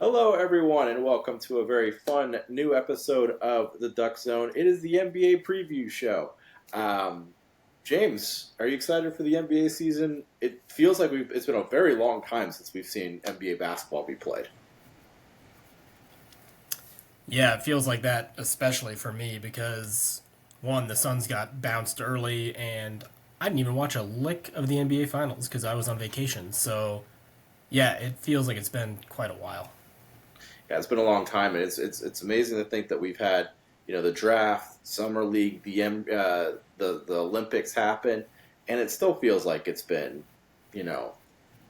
Hello, everyone, and welcome to a very fun new episode of the Duck Zone. It is the NBA preview show. Um, James, are you excited for the NBA season? It feels like it's been a very long time since we've seen NBA basketball be played. Yeah, it feels like that, especially for me, because one, the Suns got bounced early, and I didn't even watch a lick of the NBA Finals because I was on vacation. So, yeah, it feels like it's been quite a while. Yeah, it's been a long time, and it's amazing to think that we've had the draft, summer league, the Olympics happen, and it still feels like it's been you know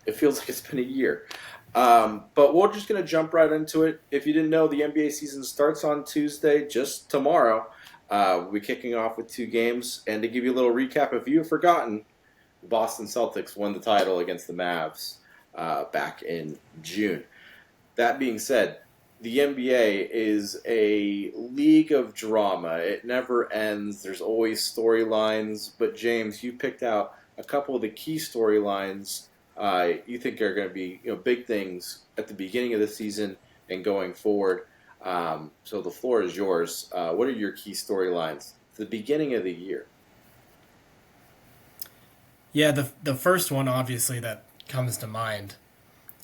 it feels like it's been a year. But we're just going to jump right into it. If you didn't know, the NBA season starts on Tuesday, just tomorrow. We'll be kicking off with two games. And to give you a little recap, if you have forgotten, the Boston Celtics won the title against the Mavs back in June. That being said, the NBA is a league of drama. It never ends. There's always storylines. But James, you picked out a couple of the key storylines you think are going to be big things at the beginning of the season and going forward. So the floor is yours. What are your key storylines at the beginning of the year? Yeah, the first one, obviously, that comes to mind.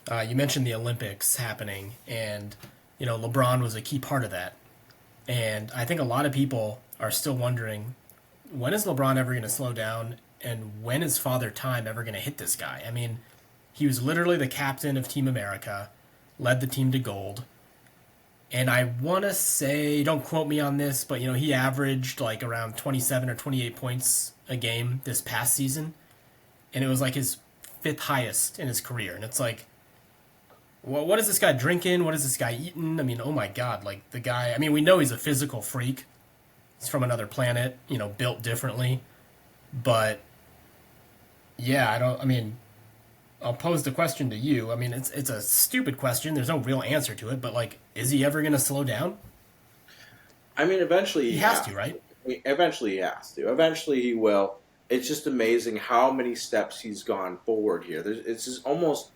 You mentioned the Olympics happening, and, LeBron was a key part of that. And I think a lot of people are still wondering when is LeBron ever going to slow down and when is Father Time ever going to hit this guy? I mean, he was literally the captain of Team America, led the team to gold. And I want to say, don't quote me on this, but he averaged like around 27 or 28 points a game this past season, and it was like his fifth highest in his career. And it's like, well, what is this guy drinking? What is this guy eating? I mean, oh my god, like the guy. I mean, we know he's a physical freak. He's from another planet, built differently. But yeah, I don't. I mean, I'll pose the question to you. I mean, it's a stupid question. There's no real answer to it. But like, is he ever going to slow down? I mean, eventually He he has has to, to. right? Eventually he has to. Eventually he will. It's just amazing how many steps he's gone forward here. It's just almost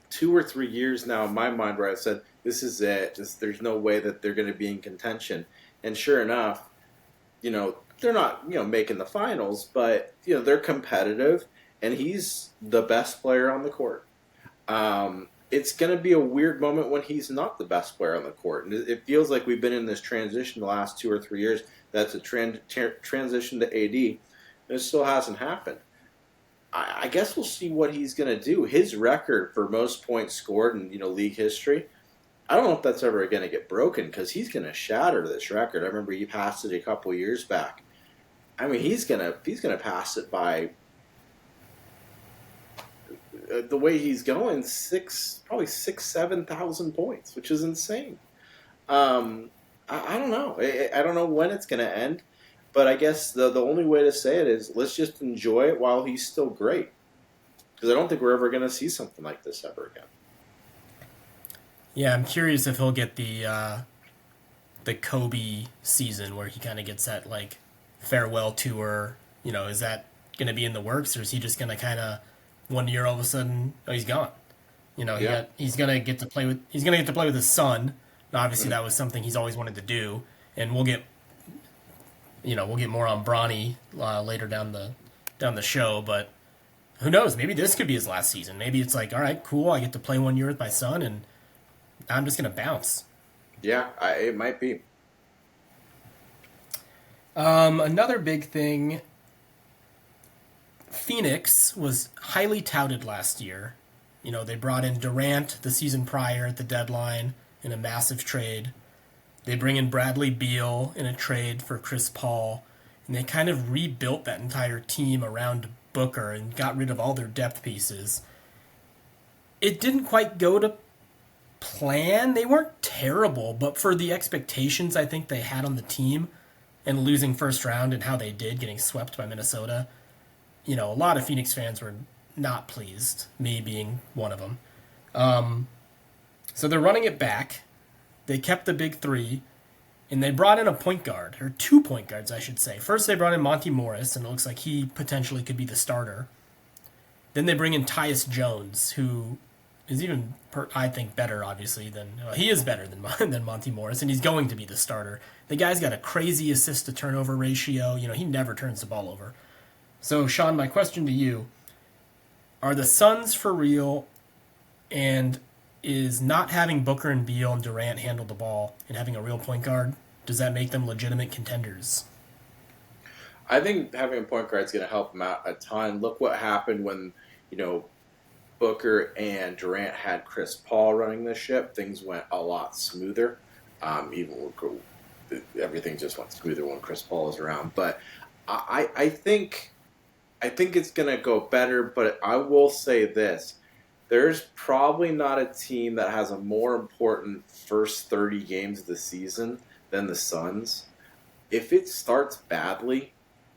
2 or 3 years now in my mind where I said, this is it. There's no way that they're going to be in contention. And sure enough, they're not, making the finals, but, they're competitive and he's the best player on the court. It's going to be a weird moment when he's not the best player on the court. And it feels like we've been in this transition the last 2 or 3 years. That's a transition to AD. And it still hasn't happened. I guess we'll see what he's going to do. His record for most points scored in league history, I don't know if that's ever going to get broken because he's going to shatter this record. I remember he passed it a couple years back. I mean, he's gonna pass it by the way he's going, probably 7,000 points, which is insane. I don't know. I don't know when it's going to end, but I guess the only way to say it is let's just enjoy it while he's still great, because I don't think we're ever going to see something like this ever again. Yeah, I'm curious if he'll get the Kobe season where he kind of gets that like farewell tour. Is that going to be in the works, or is he just going to kind of one year all of a sudden, oh, he's gone? Yeah. He's going to get to play with his son. And obviously, Mhm. that was something he's always wanted to do, and we'll get more on Bronny later down the show. But who knows? Maybe this could be his last season. Maybe it's like, all right, cool. I get to play one year with my son, and I'm just going to bounce. Yeah, it might be. Another big thing, Phoenix was highly touted last year. They brought in Durant the season prior at the deadline in a massive trade. They bring in Bradley Beal in a trade for Chris Paul, and they kind of rebuilt that entire team around Booker and got rid of all their depth pieces. It didn't quite go to plan. They weren't terrible, but for the expectations I think they had on the team and losing first round and how they did, getting swept by Minnesota, a lot of Phoenix fans were not pleased, me being one of them. So they're running it back. They kept the big three, and they brought in a point guard, or two point guards, I should say. First, they brought in Monty Morris, and it looks like he potentially could be the starter. Then they bring in Tyus Jones, who is even I think better, obviously than he is better than than Monty Morris, and he's going to be the starter. The guy's got a crazy assist to turnover ratio. He never turns the ball over. So, Sean, my question to you: are the Suns for real? And is not having Booker and Beal and Durant handle the ball and having a real point guard, does that make them legitimate contenders? I think having a point guard is going to help them out a ton. Look what happened when you know Booker and Durant had Chris Paul running the ship. Things went a lot smoother. Even everything just went smoother when Chris Paul was around. But I think it's going to go better. But I will say this: there's probably not a team that has a more important first 30 games of the season than the Suns. If it starts badly,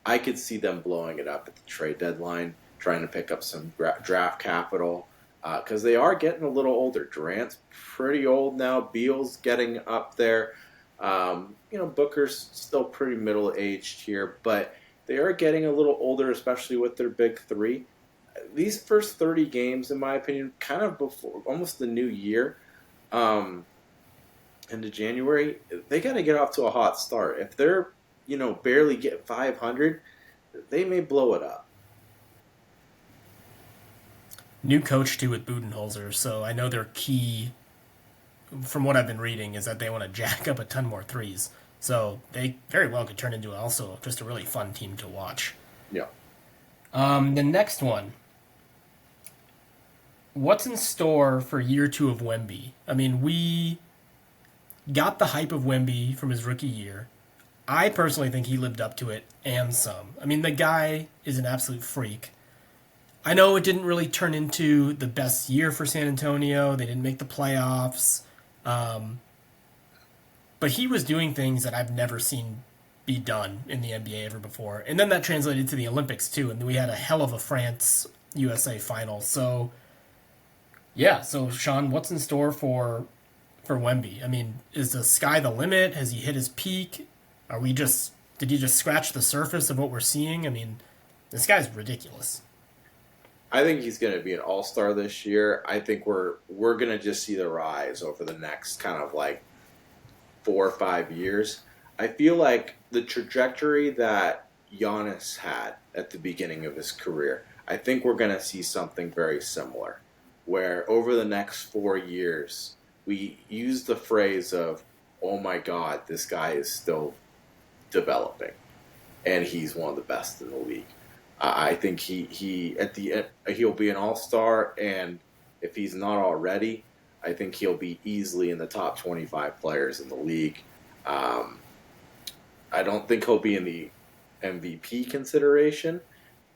I could see them blowing it up at the trade deadline, trying to pick up some draft capital because they are getting a little older. Durant's pretty old now. Beal's getting up there. Booker's still pretty middle aged here, but they are getting a little older, especially with their big three. These first 30 games, in my opinion, kind of before almost the new year, um, into January, they got to get off to a hot start. If they're barely get 500, they may blow it up. New coach too with Budenholzer, so I know their key, from what I've been reading, is that they want to jack up a ton more threes. So they very well could turn into also just a really fun team to watch. Yeah. The next one. What's in store for year two of Wemby? I mean, we got the hype of Wemby from his rookie year. I personally think he lived up to it and some. I mean, the guy is an absolute freak. I know it didn't really turn into the best year for San Antonio. They didn't make the playoffs. Um, but he was doing things that I've never seen be done in the NBA ever before. And then that translated to the Olympics, too. And we had a hell of a France USA final. So, yeah. So, Sean, what's in store for Wemby? I mean, is the sky the limit? Has he hit his peak? Did he just scratch the surface of what we're seeing? I mean, this guy's ridiculous. I think he's going to be an all-star this year. I think we're going to just see the rise over the next kind of like 4 or 5 years. I feel like the trajectory that Giannis had at the beginning of his career, I think we're going to see something very similar, where over the next 4 years, we use the phrase of, "Oh my God, this guy is still developing, and he's one of the best in the league." I think he at the end he'll be an all star, and if he's not already, I think he'll be easily in the top 25 players in the league. Um, I don't think he'll be in the MVP consideration,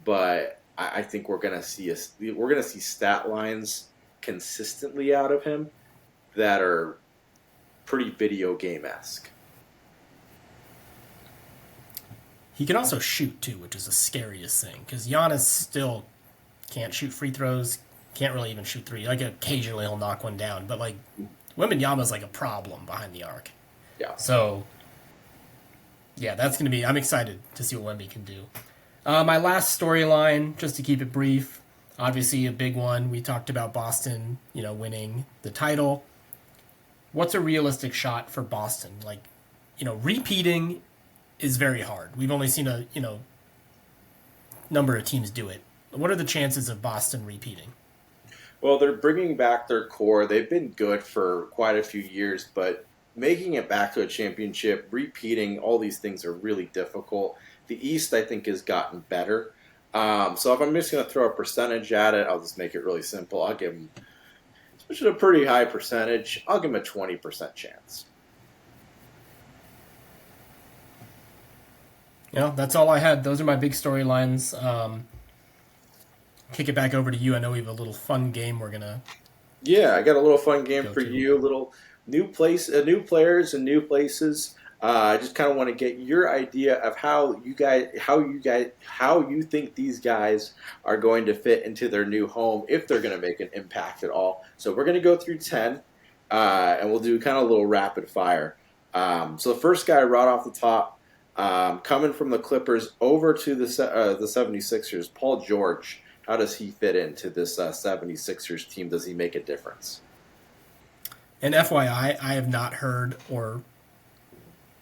but I think we're gonna see stat lines consistently out of him that are pretty video game esque. He can also shoot, too, which is the scariest thing. Because Giannis still can't shoot free throws, can't really even shoot three. Like, occasionally he'll knock one down. But, like, Wembanyama's like a problem behind the arc. Yeah. So, yeah, that's going to be... I'm excited to see what Wemby can do. My last storyline, just to keep it brief, obviously a big one. We talked about Boston, winning the title. What's a realistic shot for Boston? Like, repeating is very hard. We've only seen a number of teams do it. What are the chances of Boston repeating? Well, they're bringing back their core. They've been good for quite a few years, but making it back to a championship, repeating, all these things are really difficult. The East, I think, has gotten better. So if I'm just going to throw a percentage at it, I'll just make it really simple. I'll give them, which is a pretty high percentage, I'll give them a 20% chance. That's all I had. Those are my big storylines. Kick it back over to you. I know we have a little fun game we're gonna Yeah, I got a little fun game go for to. you. A little new players and new places. I just kind of want to get your idea of how you think these guys are going to fit into their new home, if they're going to make an impact at all. So we're going to go through 10, and we'll do kind of a little rapid fire. So the first guy right off the top, coming from the Clippers over to the 76ers, Paul George. How does he fit into this 76ers team? Does he make a difference? And FYI, I have not heard or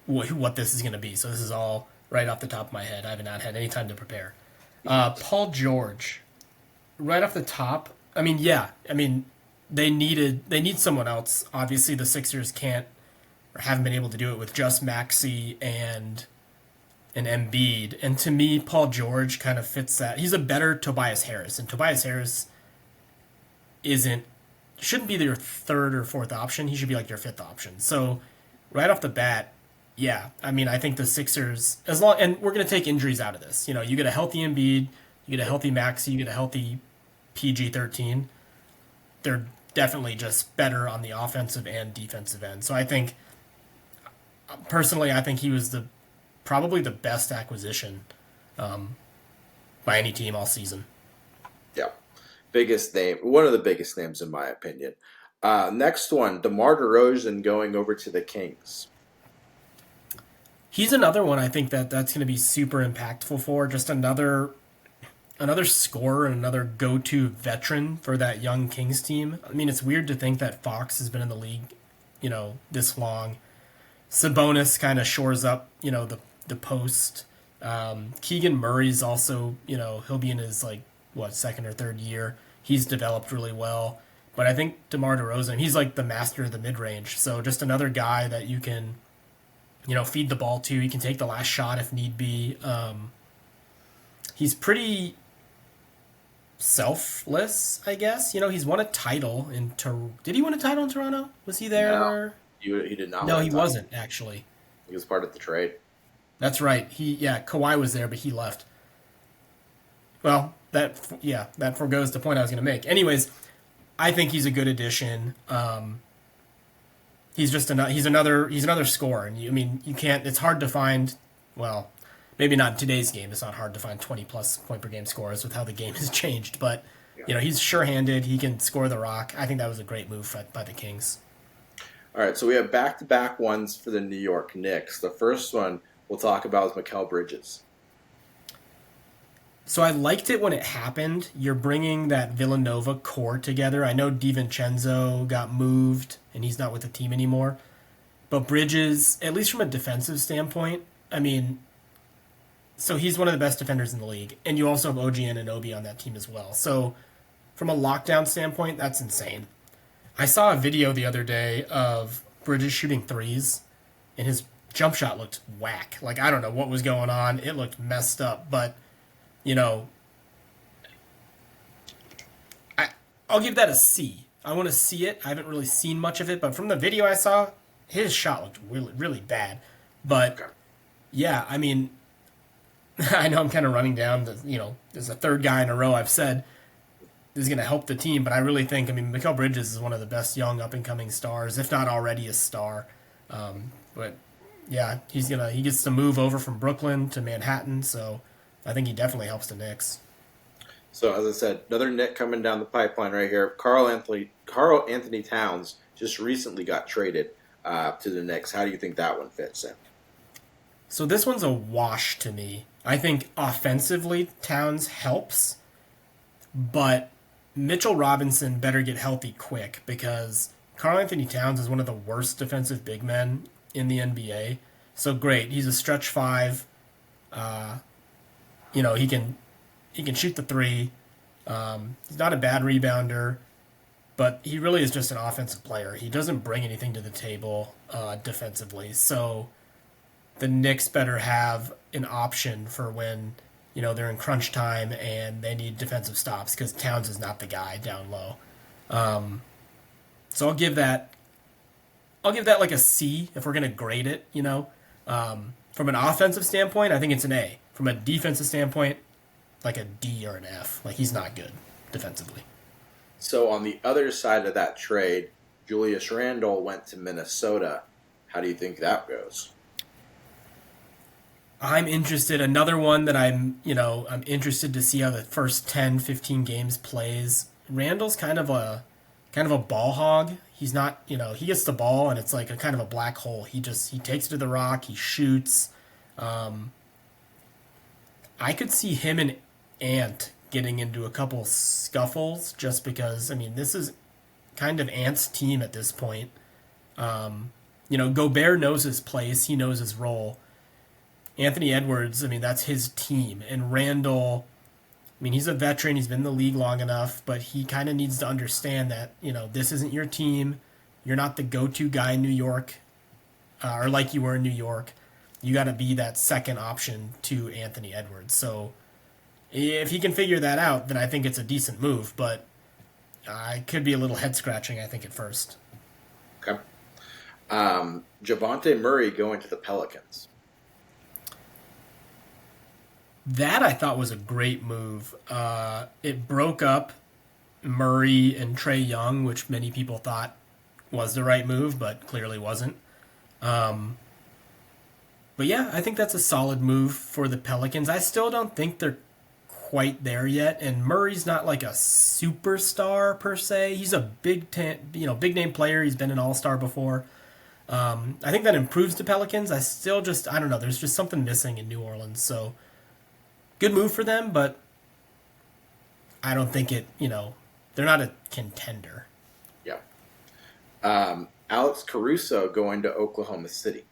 what this is going to be. So this is all right off the top of my head. I have not had any time to prepare. Paul George, right off the top. I mean, yeah. I mean, they need someone else. Obviously, the Sixers can't or haven't been able to do it with just Maxey and Embiid. And to me, Paul George kind of fits that. He's a better Tobias Harris, and Tobias Harris isn't shouldn't be your third or fourth option. He should be like your fifth option. So right off the bat, yeah. I mean, I think the Sixers, as long and we're going to take injuries out of this. You know, you get a healthy Embiid, you get a healthy Maxey, you get a healthy PG-13. They're definitely just better on the offensive and defensive end. So I think personally, I think he was the probably the best acquisition by any team all season. Yeah. Biggest name, one of the biggest names in my opinion. Next one, DeMar DeRozan going over to the Kings. He's another one I think that's going to be super impactful for just another scorer and another go-to veteran for that young Kings team. I mean, it's weird to think that Fox has been in the league, this long. Sabonis kind of shores up, the post. Keegan Murray's also, he'll be in his second or third year. He's developed really well. But I think DeMar DeRozan, he's like the master of the mid-range. So just another guy that you can, feed the ball to. He can take the last shot if need be. He's pretty selfless, I guess. He's won a title in Toronto. Did he win a title in Toronto? Was he there? No, he did not. No, he wasn't actually. He was part of the trade. That's right. Kawhi was there, but he left. Well, that forgoes the point I was going to make. Anyways, I think he's a good addition. He's just another scorer, and you can't. It's hard to find. Well, maybe not in today's game. It's not hard to find 20+ point per game scorers with how the game has changed. But he's sure-handed. He can score the rock. I think that was a great move by the Kings. All right, so we have back-to-back ones for the New York Knicks. The first one we'll talk about is Mikal Bridges. So I liked it when it happened. You're bringing that Villanova core together. I know DiVincenzo got moved, and he's not with the team anymore. But Bridges, at least from a defensive standpoint, so he's one of the best defenders in the league. And you also have OG Anunoby on that team as well. So from a lockdown standpoint, that's insane. I saw a video the other day of Bridges shooting threes, and his jump shot looked whack. I don't know what was going on. It looked messed up, but I'll give that a C. I want to see it. I haven't really seen much of it, but from the video I saw, his shot looked really, really bad. But yeah, I know I'm kind of running down there's a third guy in a row I've said is going to help the team, but I really think, Mikal Bridges is one of the best young up-and-coming stars, if not already a star. But yeah, he gets to move over from Brooklyn to Manhattan, so I think he definitely helps the Knicks. So as I said, another Knick coming down the pipeline right here. Carl Anthony Towns just recently got traded to the Knicks. How do you think that one fits in? So this one's a wash to me. I think offensively Towns helps, but Mitchell Robinson better get healthy quick because Carl Anthony Towns is one of the worst defensive big men in the NBA. So great, he's a stretch five. He can shoot the three. He's not a bad rebounder, but he really is just an offensive player. He doesn't bring anything to the table defensively. So the Knicks better have an option for when they're in crunch time and they need defensive stops because Towns is not the guy down low. So I'll give that like a C if we're gonna grade it. From an offensive standpoint, I think it's an A. From a defensive standpoint, like a D or an F. He's not good defensively. So on the other side of that trade, Julius Randle went to Minnesota. How do you think that goes? I'm interested. Another one that I'm interested to see how the first 10, 15 games plays. Randall's kind of a ball hog. He's not, he gets the ball and it's like a kind of a black hole. He takes it to the rock, he shoots. I could see him and Ant getting into a couple scuffles just because, I mean, this is kind of Ant's team at this point. Gobert knows his place, he knows his role. Anthony Edwards, I mean, that's his team. And Randall, I mean, he's a veteran, he's been in the league long enough, but he kind of needs to understand that, this isn't your team. You're not the go to guy in New York, or like you were in New York. You got to be that second option to Anthony Edwards. So if he can figure that out, then I think it's a decent move, but it could be a little head scratching, I think, at first. Okay. Javonte Murray going to the Pelicans. That I thought was a great move. It broke up Murray and Trae Young, which many people thought was the right move, but clearly wasn't. But yeah, I think that's a solid move for the Pelicans. I still don't think they're quite there yet, and Murray's not like a superstar per se. He's a big name player. He's been an All-Star before. I think that improves the Pelicans. I don't know. There's just something missing in New Orleans. So good move for them, but I don't think they're not a contender. Yeah. Alex Caruso going to Oklahoma City.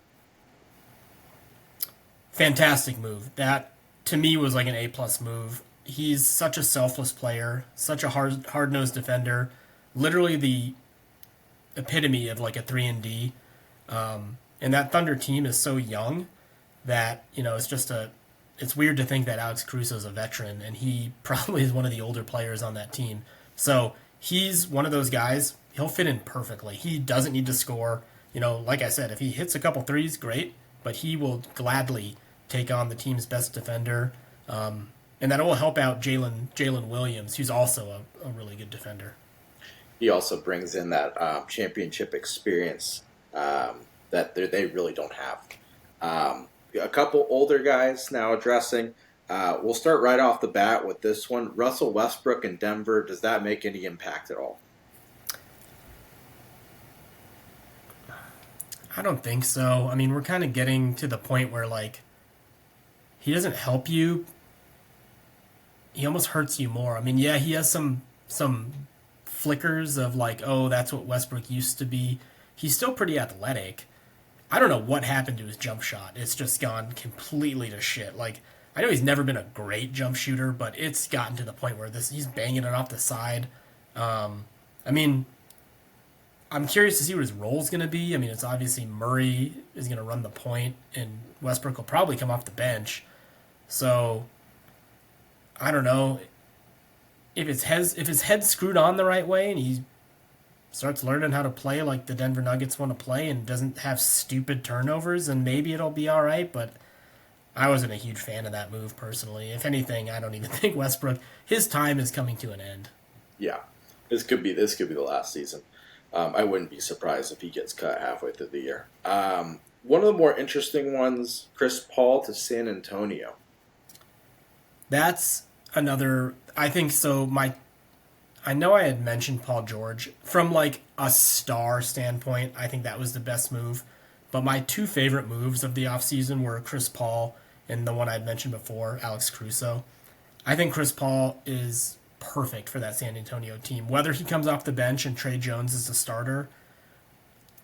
Fantastic move. That to me was like an A+ move. He's such a selfless player, such a hard-nosed defender, literally the epitome of like a 3-and-D. And that Thunder team is so young that, it's weird to think that Alex Caruso is a veteran, and he probably is one of the older players on that team. So he's one of those guys, he'll fit in perfectly. He doesn't need to score. Like I said, if he hits a couple threes, great, but he will gladly take on the team's best defender. And that will help out Jalen Williams, who's also a really good defender. He also brings in that championship experience that they really don't have. A couple older guys now addressing. We'll start right off the bat with this one. Russell Westbrook in Denver, does that make any impact at all? I don't think so. I mean, we're kind of getting to the point where, like, he doesn't help you. He almost hurts you more. I mean, yeah, he has some flickers of like, oh, that's what Westbrook used to be. He's still pretty athletic. I don't know what happened to his jump shot. It's just gone completely to shit. Like, I know he's never been a great jump shooter, but it's gotten to the point where he's banging it off the side. I mean, I'm curious to see what his role is going to be. I mean, it's obviously Murray is going to run the point, and Westbrook will probably come off the bench. So, I don't know. If his head's screwed on the right way and he starts learning how to play like the Denver Nuggets want to play and doesn't have stupid turnovers, then maybe it'll be all right. But I wasn't a huge fan of that move personally. If anything, I don't even think Westbrook, his time is coming to an end. Yeah, this could be the last season. I wouldn't be surprised if he gets cut halfway through the year. One of the more interesting ones, Chris Paul to San Antonio. That's another. I think so. I know I had mentioned Paul George from like a star standpoint. I think that was the best move. But my two favorite moves of the offseason were Chris Paul and the one I'd mentioned before, Alex Caruso. I think Chris Paul is perfect for that San Antonio team. Whether he comes off the bench and Trey Jones is the starter,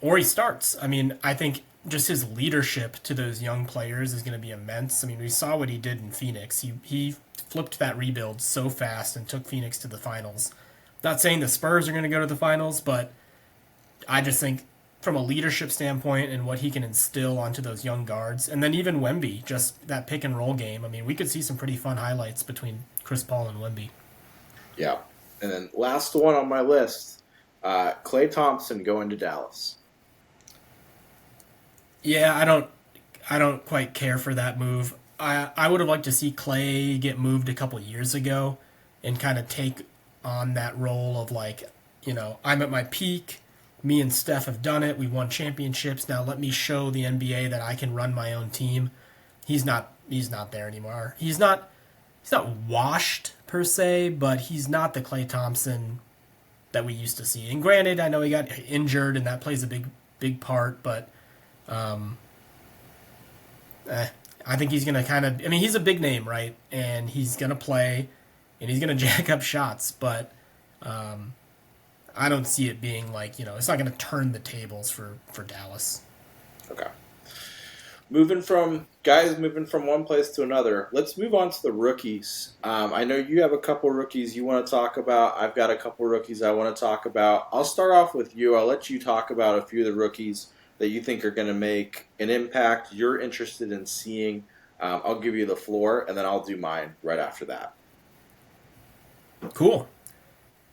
or he starts. I mean, I think just his leadership to those young players is going to be immense. I mean, we saw what he did in Phoenix. He flipped that rebuild so fast and took Phoenix to the finals. Not saying the Spurs are going to go to the finals, but I just think from a leadership standpoint and what he can instill onto those young guards, and then even Wemby, just that pick and roll game. I mean, we could see some pretty fun highlights between Chris Paul and Wemby. Yeah. And then last one on my list, Klay Thompson going to Dallas. Yeah, I don't quite care for that move. I would have liked to see Klay get moved a couple years ago and kind of take on that role of like, I'm at my peak. Me and Steph have done it. We won championships. Now let me show the NBA that I can run my own team. He's not there anymore. He's not washed per se, but he's not the Klay Thompson that we used to see. And granted, I know he got injured and that plays a big part, but I think he's going to he's a big name, right? And he's going to play and he's going to jack up shots, but I don't see it being like, it's not going to turn the tables for Dallas. Okay. Moving from one place to another. Let's move on to the rookies. I know you have a couple rookies you want to talk about. I've got a couple rookies I want to talk about. I'll start off with you. I'll let you talk about a few of the rookies that you think are going to make an impact you're interested in seeing. I'll give you the floor, and then I'll do mine right after that. Cool.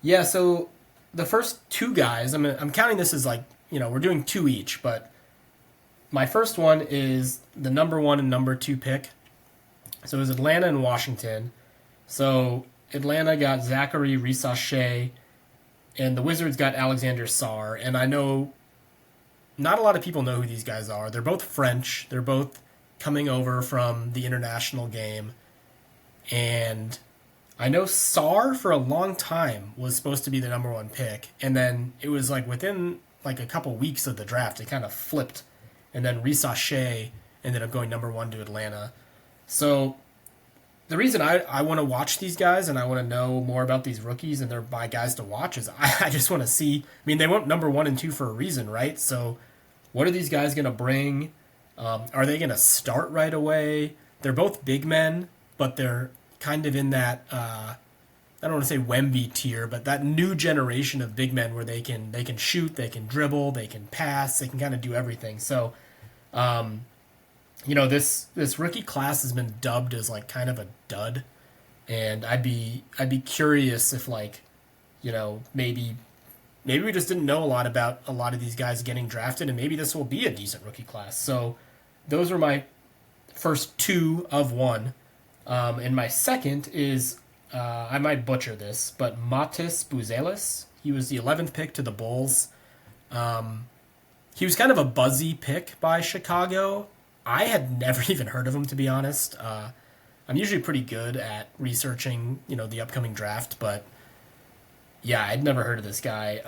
Yeah, so the first two guys, I'm counting this as like, we're doing two each, but my first one is the number one and number two pick. So it was Atlanta and Washington. So Atlanta got Zachary Risache, and the Wizards got Alexander Sarr. And I know not a lot of people know who these guys are. They're both French. They're both coming over from the international game. And I know Sarr for a long time was supposed to be the number one pick. And then it was like within like a couple weeks of the draft, it kind of flipped. And then Risache ended up going number one to Atlanta. So the reason I want to watch these guys and I want to know more about these rookies and they're my guys to watch is I just want to see. I mean, they went number one and two for a reason, right? So what are these guys going to bring? Are they going to start right away? They're both big men, but they're kind of in that I don't want to say Wemby tier, but that new generation of big men where they can shoot, they can dribble, they can pass, they can kind of do everything. So, this rookie class has been dubbed as like kind of a dud, and I'd be curious if like, maybe we just didn't know a lot about a lot of these guys getting drafted, and maybe this will be a decent rookie class. So, those are my first two of one, and my second is. I might butcher this, but Matis Buzelis. He was the 11th pick to the Bulls. He was kind of a buzzy pick by Chicago. I had never even heard of him, to be honest. I'm usually pretty good at researching, the upcoming draft, but yeah, I'd never heard of this guy.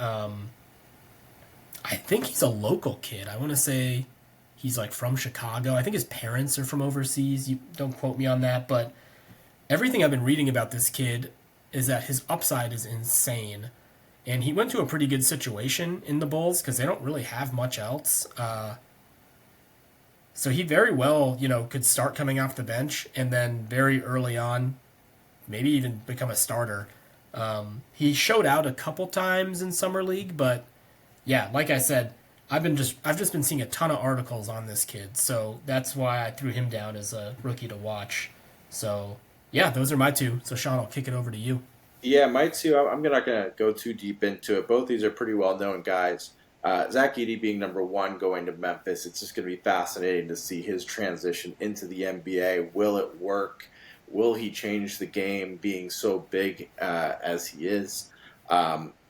I think he's a local kid. I want to say he's like from Chicago. I think his parents are from overseas. You don't quote me on that, but everything I've been reading about this kid is that his upside is insane. And he went to a pretty good situation in the Bulls because they don't really have much else. So he very well, could start coming off the bench and then very early on, maybe even become a starter. He showed out a couple times in summer league, but yeah, like I said, I've just been seeing a ton of articles on this kid, so that's why I threw him down as a rookie to watch. So yeah, those are my two. So Sean, I'll kick it over to you. Yeah, my two. I'm not going to go too deep into it. Both these are pretty well known guys. Zach Edey being number one going to Memphis. It's just going to be fascinating to see his transition into the NBA. Will it work? Will he change the game being so big as he is?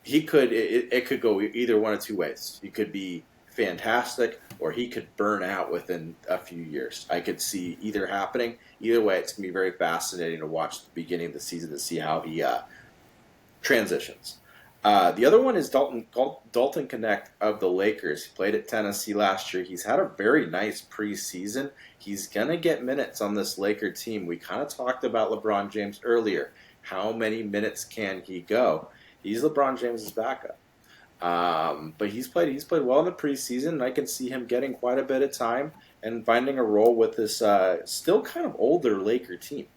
He could. It could go either one of two ways. He could be fantastic, or he could burn out within a few years. I could see either happening. Either way, it's going to be very fascinating to watch the beginning of the season to see how he transitions. The other one is Dalton Connect of the Lakers. He played at Tennessee last year. He's had a very nice preseason. He's going to get minutes on this Laker team. We kind of talked about LeBron James earlier. How many minutes can he go? He's LeBron James's backup. But he's played well in the preseason, and I can see him getting quite a bit of time and finding a role with this still kind of older Laker team.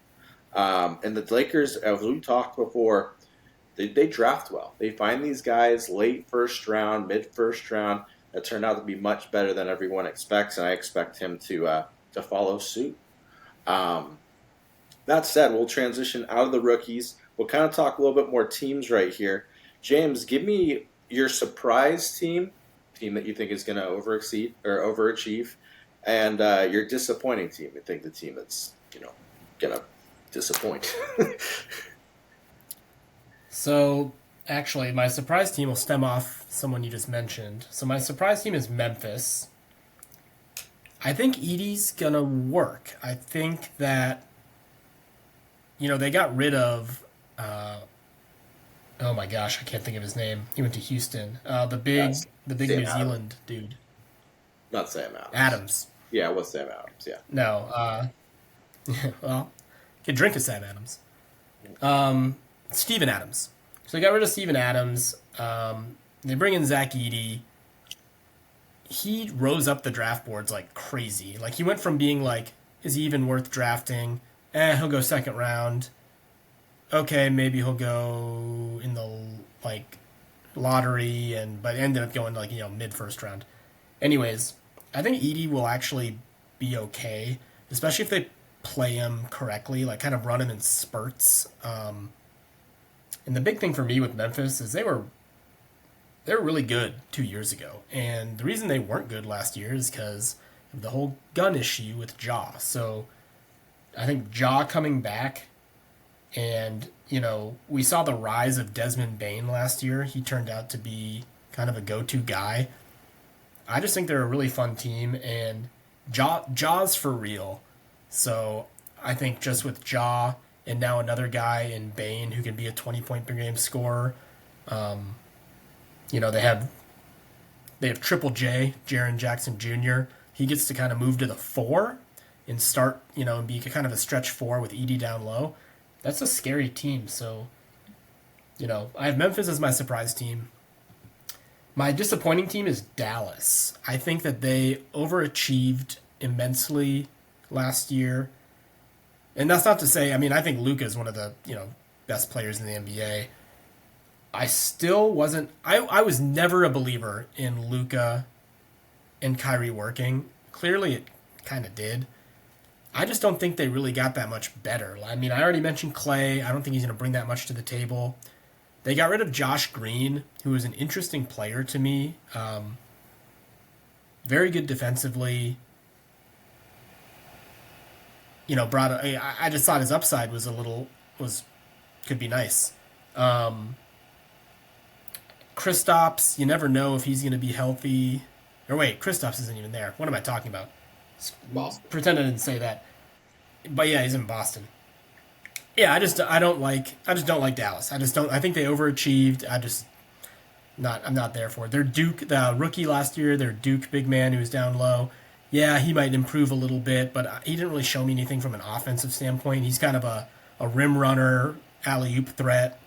And the Lakers, as we talked before, they draft well. They find these guys late first round, mid first round that turn out to be much better than everyone expects, and I expect him to follow suit. That said, we'll transition out of the rookies. We'll kind of talk a little bit more teams right here. James, give me your surprise team that you think is going to overachieve, and your disappointing team. You think the team that's going to disappoint. So actually, my surprise team will stem off someone you just mentioned. So my surprise team is Memphis. I think Edey's gonna work. I think that they got rid of. Oh my gosh, I can't think of his name. He went to Houston. That's The big Sam New Adams. Zealand dude. Not Sam Adams. Adams. Yeah, it was Sam Adams. Yeah. No. Well, could drink a Sam Adams. Steven Adams. So they got rid of Steven Adams. They bring in Zach Edey. He rose up the draft boards like crazy. Like he went from being like, is he even worth drafting? He'll go second round. Okay, maybe he'll go in the like lottery, and but ended up going like mid first round. Anyways, I think Edie will actually be okay, especially if they play him correctly, like kind of run him in spurts. And the big thing for me with Memphis is they were really good 2 years ago, and the reason they weren't good last year is because of the whole gun issue with Jaw. So I think Jaw coming back, and we saw the rise of Desmond Bain last year. He turned out to be kind of a go-to guy. I just think they're a really fun team, and Jaw's for real. So I think just with Jaw and now another guy in Bain who can be a 20-point per game scorer. They have Triple J, Jaron Jackson Jr. He gets to kind of move to the 4 and start, and be kind of a stretch 4 with Edie down low. That's a scary team. So, I have Memphis as my surprise team. My disappointing team is Dallas. I think that they overachieved immensely last year. And that's not to say, I think Luka is one of the, best players in the NBA. I still wasn't. I was never a believer in Luka and Kyrie working. Clearly, it kind of did. I just don't think they really got that much better. I already mentioned Clay. I don't think he's going to bring that much to the table. They got rid of Josh Green, who was an interesting player to me. Very good defensively. I just thought his upside could be nice. Kristaps, you never know if he's going to be healthy. Or wait, Kristaps isn't even there. What am I talking about? Boston. Pretend I didn't say that. But yeah, he's in Boston. Yeah, I just don't like Dallas. I think they overachieved. I'm not there for it. Their Duke, the rookie last year, their Duke big man who was down low. Yeah, he might improve a little bit, but he didn't really show me anything from an offensive standpoint. He's kind of a rim runner, alley-oop threat.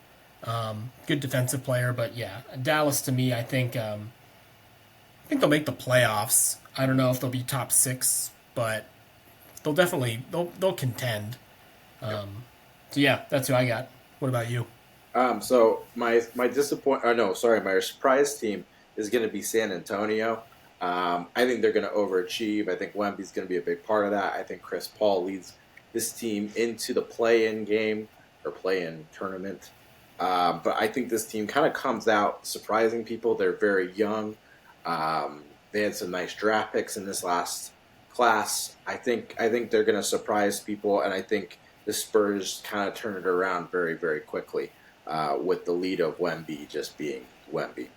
Good defensive player, but yeah, Dallas to me, I think they'll make the playoffs. I don't know if they'll be top 6, but they'll definitely they'll contend. So yeah, that's who I got. What about you? So my my surprise team is going to be San Antonio. I think they're going to overachieve. I think Wemby's going to be a big part of that. I think Chris Paul leads this team into the play-in game or play-in tournament. But I think this team kind of comes out surprising people. They're very young. They had some nice draft picks in this last class. I think they're going to surprise people, and I think the Spurs kind of turn it around very, very quickly with the lead of Wemby just being Wemby.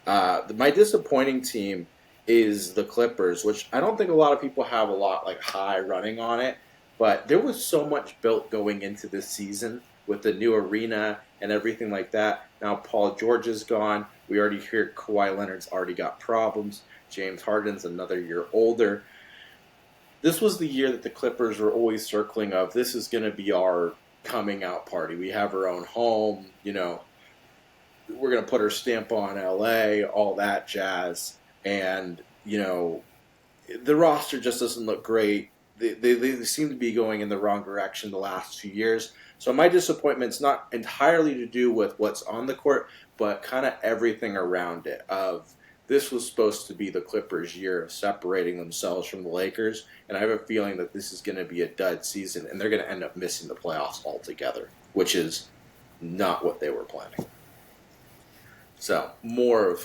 My disappointing team is the Clippers, which I don't think a lot of people have a lot high running on it, but there was so much built going into this season with the new arena and everything like that. Now Paul George is gone. We already hear Kawhi Leonard's already got problems. James Harden's another year older. This was the year that the Clippers were always circling of, this is going to be our coming out party. We have our own home, we're going to put our stamp on LA, all that jazz. And, the roster just doesn't look great. They seem to be going in the wrong direction the last 2 years. So my disappointment's not entirely to do with what's on the court, but kind of everything around it. This was supposed to be the Clippers' year of separating themselves from the Lakers, and I have a feeling that this is going to be a dud season, and they're going to end up missing the playoffs altogether, which is not what they were planning. So more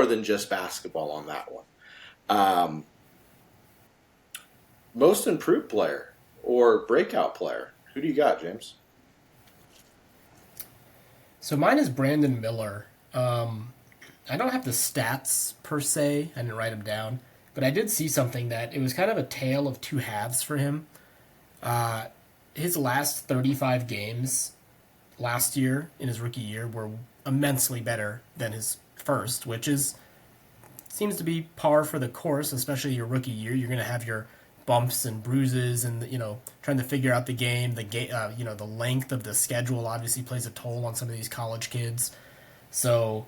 than just basketball on that one. Most improved player or breakout player. Who do you got, James? So mine is Brandon Miller. I don't have the stats per se. I didn't write them down, but I did see something that it was kind of a tale of two halves for him. His last 35 games last year in his rookie year were immensely better than his first, which seems to be par for the course, especially your rookie year. You're going to have your bumps and bruises, and trying to figure out the game. The length of the schedule obviously plays a toll on some of these college kids. So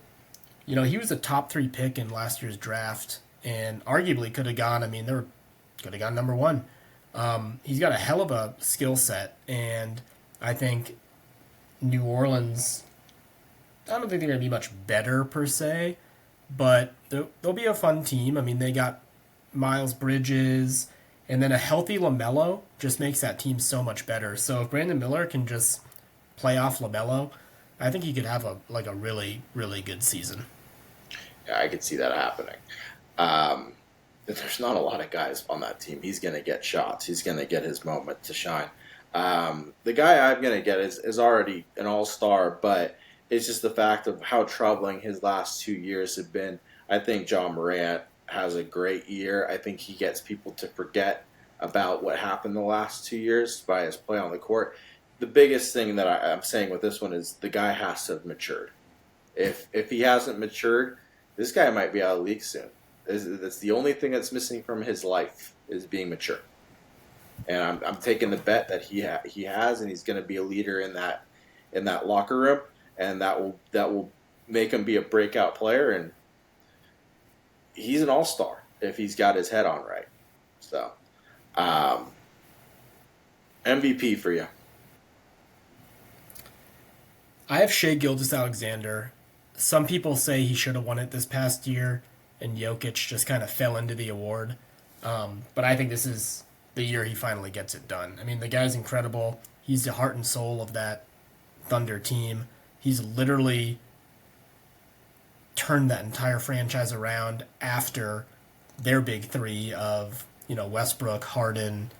he was a top three pick in last year's draft, and arguably could have gone. I mean, they could have gone number one. He's got a hell of a skill set, and I think New Orleans. I don't think they're going to be much better per se, but they'll be a fun team. I mean, they got Miles Bridges, and then a healthy LaMelo just makes that team so much better. So if Brandon Miller can just play off LaMelo, I think he could have a really, really good season. Yeah, I could see that happening. There's not a lot of guys on that team. He's going to get shots. He's going to get his moment to shine. The guy I'm going to get is already an all-star, but it's just the fact of how troubling his last 2 years have been. I think John Morant has a great year. I think he gets people to forget about what happened the last 2 years by his play on the court. The biggest thing that I'm saying with this one is the guy has to have matured. If he hasn't matured, this guy might be out of the league soon. That's the only thing that's missing from his life is being mature. And I'm taking the bet that he has, and he's going to be a leader in that locker room, and that will make him be a breakout player. And he's an all-star if he's got his head on right. So, MVP for you. I have Shea Gilgeous-Alexander. Some people say he should have won it this past year, and Jokic just kind of fell into the award. But I think this is the year he finally gets it done. I mean, the guy's incredible. He's the heart and soul of that Thunder team. He's literally turned that entire franchise around after their big three of, Westbrook, Harden,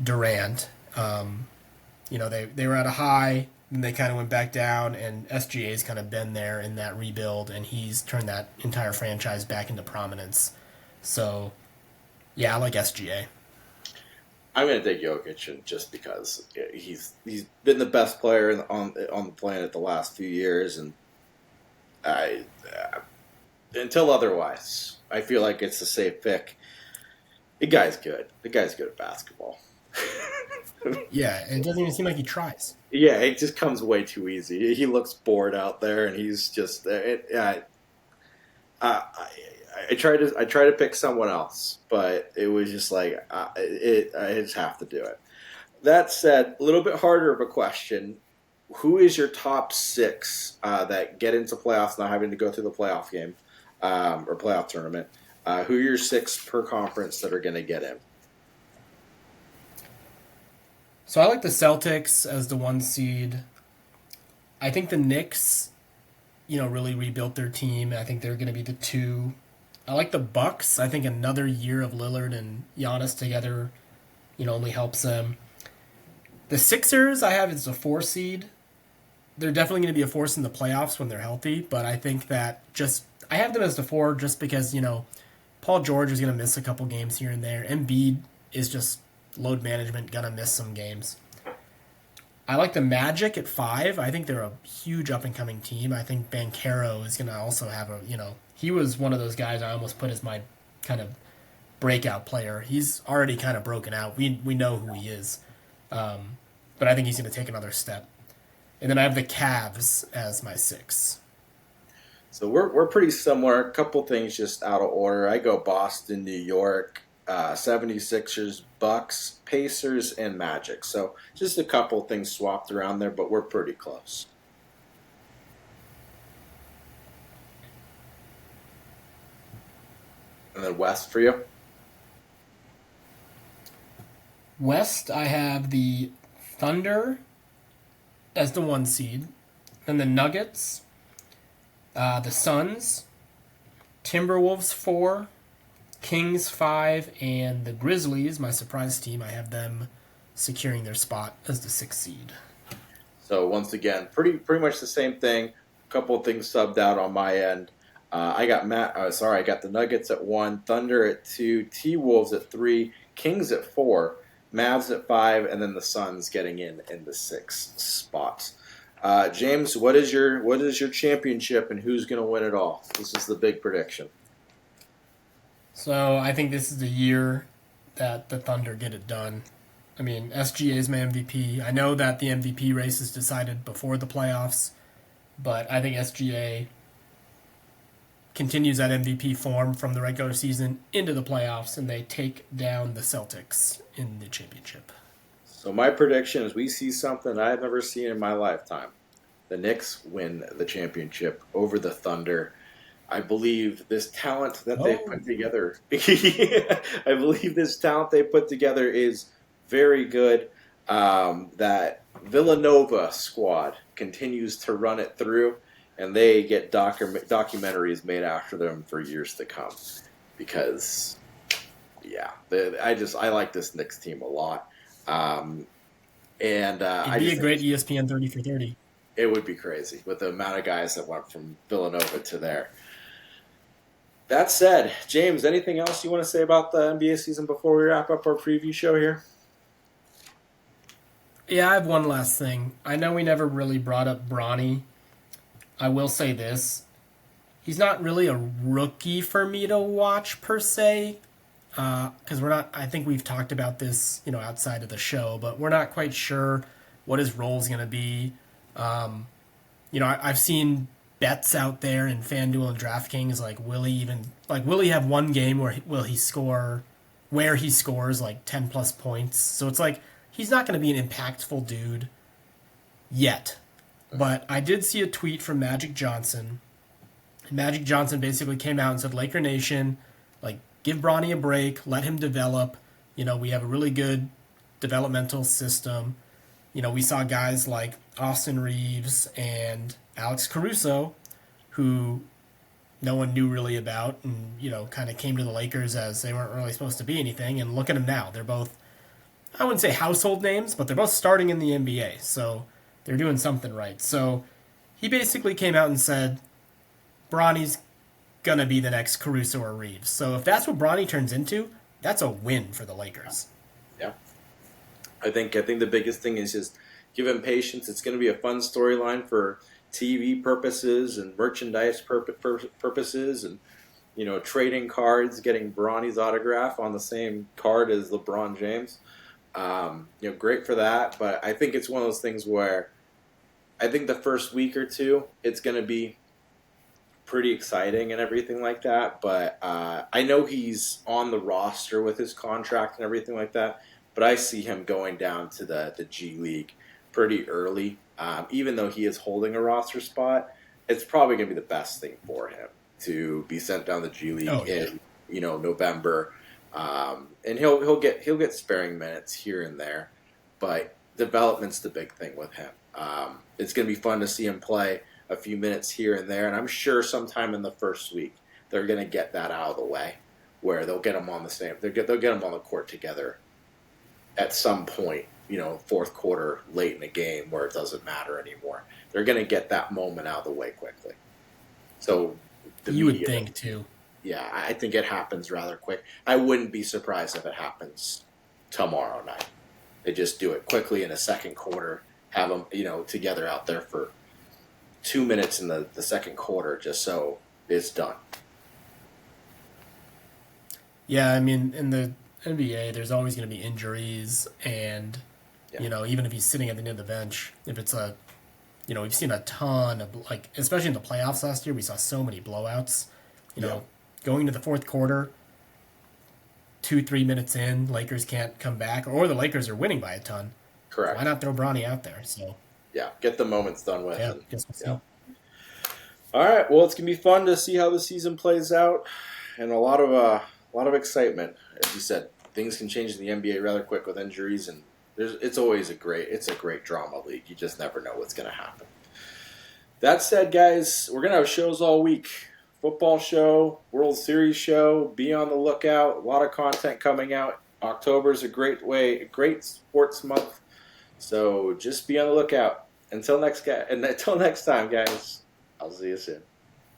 Durant. They were at a high, then they kind of went back down, and SGA's kind of been there in that rebuild, and he's turned that entire franchise back into prominence. So, yeah, I like SGA. I'm going to take Jokic just because he's been the best player on the planet the last few years, and until otherwise, I feel like it's a safe pick. The guy's good. The guy's good at basketball. Yeah, and it doesn't even seem like he tries. Yeah, it just comes way too easy. He looks bored out there, and he's just. I tried to pick someone else, but it was just like I just have to do it. That said, a little bit harder of a question: who is your top six that get into playoffs, not having to go through the playoff game or playoff tournament? Who are your six per conference that are going to get in? So I like the Celtics as the 1 seed. I think the Knicks, really rebuilt their team. I think they're going to be the 2. I like the Bucks. I think another year of Lillard and Giannis together, only helps them. The Sixers I have as a 4 seed. They're definitely going to be a force in the playoffs when they're healthy, but I think that I have them as the 4 just because, Paul George is going to miss a couple games here and there. Embiid is just load management, going to miss some games. I like the Magic at 5. I think they're a huge up-and-coming team. I think Banchero is going to also have he was one of those guys I almost put as my kind of breakout player. He's already kind of broken out. We know who he is. But I think he's going to take another step. And then I have the Cavs as my 6. So we're pretty similar. A couple things just out of order. I go Boston, New York, 76ers, Bucks, Pacers, and Magic. So just a couple things swapped around there, but we're pretty close. And then West for you? West, I have the Thunder as the 1 seed. Then the Nuggets, the Suns, Timberwolves 4, Kings 5, and the Grizzlies, my surprise team. I have them securing their spot as the 6th seed. So once again, pretty much the same thing. A couple of things subbed out on my end. I got the Nuggets at 1, Thunder at 2, T-Wolves at 3, Kings at 4, Mavs at 5, and then the Suns getting in the 6th spot. James, what is your championship, and who's going to win it all? This is the big prediction. So I think this is the year that the Thunder get it done. I mean, SGA is my MVP. I know that the MVP race is decided before the playoffs, but I think SGA continues that MVP form from the regular season into the playoffs, and they take down the Celtics in the championship. So my prediction is we see something I've never seen in my lifetime. The Knicks win the championship over the Thunder. I believe this talent that they Oh, put together, I believe this talent they put together is very good. That Villanova squad continues to run it through, and they get documentaries made after them for years to come. Because, yeah, I like this Knicks team a lot. Um, and it'd I be just a think great ESPN 30 for 30. it would be crazy with the amount of guys that went from Villanova to there. That said, James, anything else you want to say about the NBA season before we wrap up our preview show here? Yeah, I have one last thing. I know we never really brought up Bronny. I will say this. He's not really a rookie for me to watch per se, because we're not. I think we've talked about this, outside of the show, but we're not quite sure what his role is going to be. I've seen bets out there in FanDuel and DraftKings will he have one game where he scores like 10 plus points. So it's like he's not going to be an impactful dude yet. But I did see a tweet from Magic Johnson. Magic Johnson basically came out and said, Laker Nation, like, give Bronny a break, let him develop. We have a really good developmental system. We saw guys like Austin Reeves and Alex Caruso, who no one knew really about, and kind of came to the Lakers as they weren't really supposed to be anything. And look at them now; they're both, I wouldn't say household names, but they're both starting in the NBA, so they're doing something right. So he basically came out and said, Bronny's gonna be the next Caruso or Reeves. So if that's what Bronny turns into, that's a win for the Lakers. Yeah, I think the biggest thing is just give him patience. It's going to be a fun storyline for TV purposes and merchandise purposes, and trading cards, getting Bronny's autograph on the same card as LeBron James. Great for that. But I think it's one of those things where I think the first week or two it's going to be pretty exciting and everything like that. But I know he's on the roster with his contract and everything like that. But I see him going down to the G League pretty early. Even though he is holding a roster spot, it's probably going to be the best thing for him to be sent down the G League in November, and he'll get sparing minutes here and there, but development's the big thing with him. It's going to be fun to see him play a few minutes here and there, and I'm sure sometime in the first week they're going to get that out of the way, where they'll get him on the same. They'll get him on the court together at some point, fourth quarter, late in the game where it doesn't matter anymore. They're going to get that moment out of the way quickly. So You would think too. yeah, I think it happens rather quick. I wouldn't be surprised if it happens tomorrow night. They just do it quickly in a second quarter, have them, together out there for 2 minutes in the second quarter, just so it's done. Yeah, I mean, in the NBA, there's always going to be injuries, and even if he's sitting at the end of the bench, if it's we've seen a ton of, like, especially in the playoffs last year, we saw so many blowouts. Going into the fourth quarter, 2-3 minutes in, Lakers can't come back, or the Lakers are winning by a ton. Correct. Why not throw Bronny out there? So Yeah, get the moments done with. yeah, guess we'll see. Yeah. All right. Well, it's gonna be fun to see how the season plays out, and a lot of excitement. As you said, things can change in the NBA rather quick with injuries, and it's always a great drama league. You just never know what's gonna happen. That said, guys, we're gonna have shows all week. Football show, World Series show. Be on the lookout. A lot of content coming out. October is a great sports month. So just be on the lookout. Until next time, guys. I'll see you soon.